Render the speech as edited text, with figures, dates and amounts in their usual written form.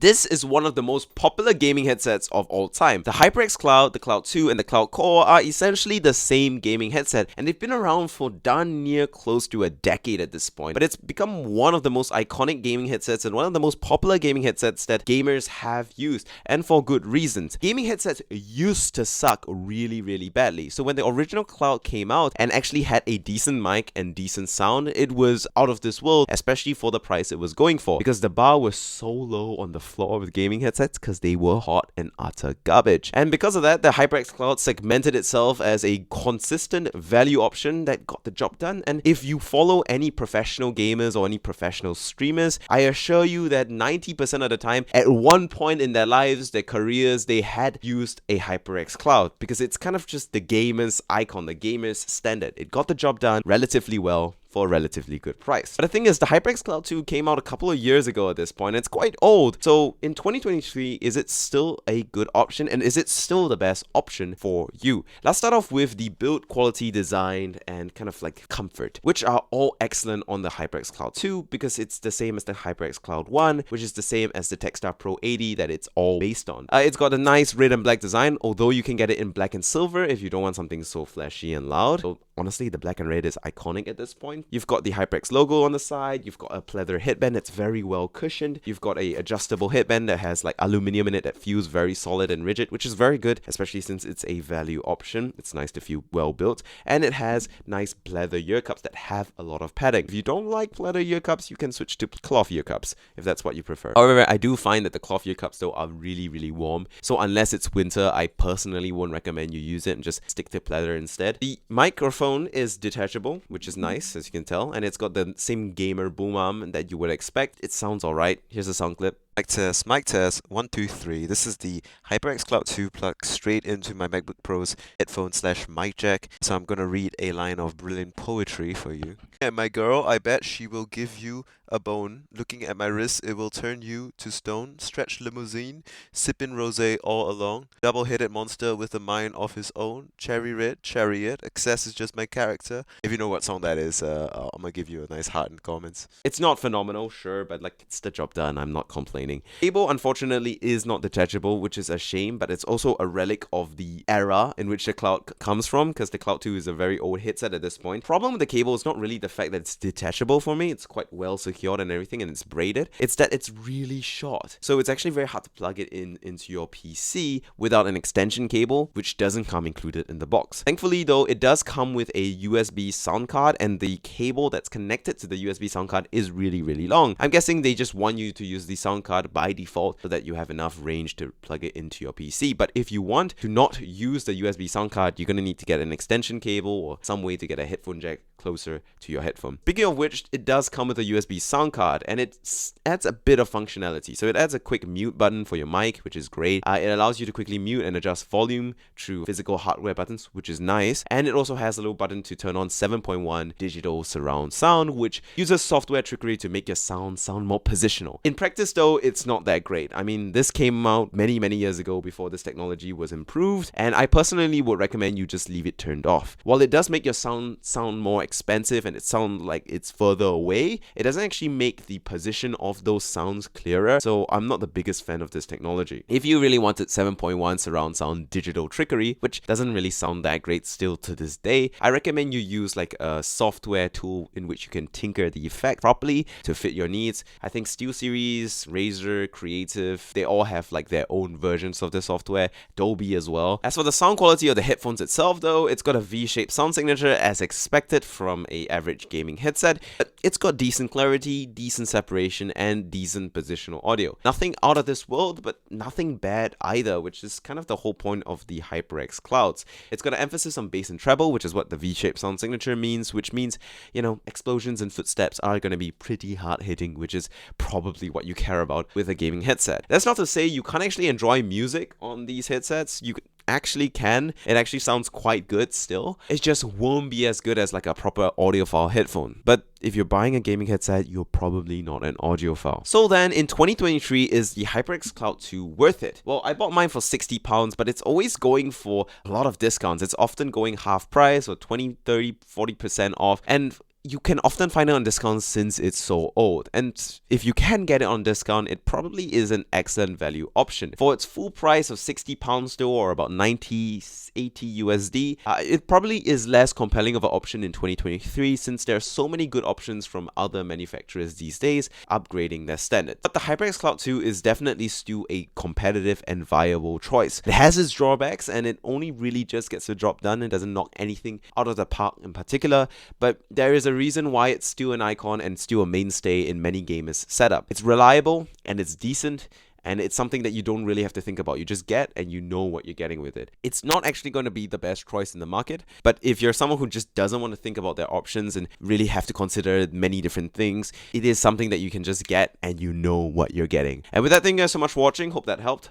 This is one of the most popular gaming headsets of all time. The HyperX Cloud, the Cloud 2, and the Cloud Core are essentially the same gaming headset, and they've been around for darn near close to a decade at this point. But it's become one of the most iconic gaming headsets and one of the most popular gaming headsets that gamers have used, and for good reasons. Gaming headsets used to suck really, really badly. So when the original Cloud came out and actually had a decent mic and decent sound, it was out of this world, especially for the price it was going for, because the bar was so low on the floor with gaming headsets because they were hot and utter garbage. And because of that, the HyperX Cloud segmented itself as a consistent value option that got the job done. And if you follow any professional gamers or any professional streamers, I assure you that 90% of the time, at one point in their lives, their careers, they had used a HyperX Cloud, because it's kind of just the gamer's icon, the gamer's standard. It got the job done relatively well for a relatively good price. But the thing is, the HyperX Cloud 2 came out a couple of years ago at this point. It's quite old. So in 2023, is it still a good option? And is it still the best option for you? Let's start off with the build quality, design, and kind of like comfort, which are all excellent on the HyperX Cloud 2 because it's the same as the HyperX Cloud 1, which is the same as the Techstar Pro 80 that it's all based on. It's got a nice red and black design, although you can get it in black and silver if you don't want something so flashy and loud. So honestly, the black and red is iconic at this point. You've got the HyperX logo on the side, you've got a pleather headband that's very well cushioned, you've got a adjustable headband that has like aluminum in it that feels very solid and rigid, which is very good, especially since it's a value option. It's nice to feel well built, and it has nice pleather ear cups that have a lot of padding. If you don't like pleather ear cups, you can switch to cloth ear cups if that's what you prefer. However, I do find that the cloth ear cups though are really, really warm, so unless it's winter, I personally won't recommend you use it and just stick to pleather instead. The microphone is detachable, which is nice, as you can tell, and it's got the same gamer boom arm that you would expect. It sounds alright. Here's a sound clip. Mic test, 1, 2, 3. This is the HyperX Cloud 2 plugged straight into my MacBook Pro's headphone/mic jack. So I'm gonna read a line of brilliant poetry for you. And my girl, I bet she will give you a bone. Looking at my wrist, it will turn you to stone. Stretch limousine, sipping rosé all along. Double-headed monster with a mind of his own. Cherry red, chariot. Excess is just my character. If you know what song that is, I'm gonna give you a nice heart in the comments. It's not phenomenal, sure, but like it's the job done. I'm not complaining. Cable, unfortunately, is not detachable, which is a shame, but it's also a relic of the era in which the Cloud comes from, because the Cloud 2 is a very old headset at this point. Problem with the cable is not really the fact that it's detachable for me. It's quite well secured and everything, and it's braided. It's that it's really short. So it's actually very hard to plug it into your PC without an extension cable, which doesn't come included in the box. Thankfully, though, it does come with a USB sound card, and the cable that's connected to the USB sound card is really, really long. I'm guessing they just want you to use the sound card by default so that you have enough range to plug it into your PC. But if you want to not use the USB sound card, you're going to need to get an extension cable or some way to get a headphone jack closer to your headphone. Speaking of which, it does come with a USB sound card, and it adds a bit of functionality. So it adds a quick mute button for your mic, which is great. It allows you to quickly mute and adjust volume through physical hardware buttons, which is nice. And it also has a little button to turn on 7.1 digital surround sound, which uses software trickery to make your sound more positional. In practice though, it's not that great. I mean, this came out many years ago before this technology was improved, and I personally would recommend you just leave it turned off. While it does make your sound more expensive and it sounds like it's further away, it doesn't actually make the position of those sounds clearer, so I'm not the biggest fan of this technology. If you really wanted 7.1 surround sound digital trickery, which doesn't really sound that great still to this day, I recommend you use like a software tool in which you can tinker the effect properly to fit your needs. I think SteelSeries, Razer, Creative, they all have like their own versions of the software, Dolby as well. As for the sound quality of the headphones itself though, it's got a V-shaped sound signature as expected from a average gaming headset. It's got decent clarity, decent separation, and decent positional audio. Nothing out of this world, but nothing bad either, which is kind of the whole point of the HyperX Clouds. It's got an emphasis on bass and treble, which is what the V-shaped sound signature means, which means, you know, explosions and footsteps are going to be pretty hard-hitting, which is probably what you care about with a gaming headset. That's not to say you can't actually enjoy music on these headsets. You actually can. It actually sounds quite good still. It just won't be as good as like a proper audiophile headphone. But if you're buying a gaming headset, you're probably not an audiophile. So then, in 2023, is the HyperX Cloud 2 worth it? Well, I bought mine for £60, but it's always going for a lot of discounts. It's often going half price or 20, 30, 40% off. And you can often find it on discount since it's so old. And if you can get it on discount, it probably is an excellent value option. For its full price of £60 though, or about 80 USD, it probably is less compelling of an option in 2023 since there are so many good options from other manufacturers these days upgrading their standard. But the HyperX Cloud 2 is definitely still a competitive and viable choice. It has its drawbacks and it only really just gets the job done. It doesn't knock anything out of the park in particular, but there is a reason why it's still an icon and still a mainstay in many gamers' setup. It's reliable and it's decent, and it's something that you don't really have to think about. You just get and you know what you're getting with it. It's not actually going to be the best choice in the market, but if you're someone who just doesn't want to think about their options and really have to consider many different things, it is something that you can just get and you know what you're getting. And with that, thank you guys so much for watching. Hope that helped.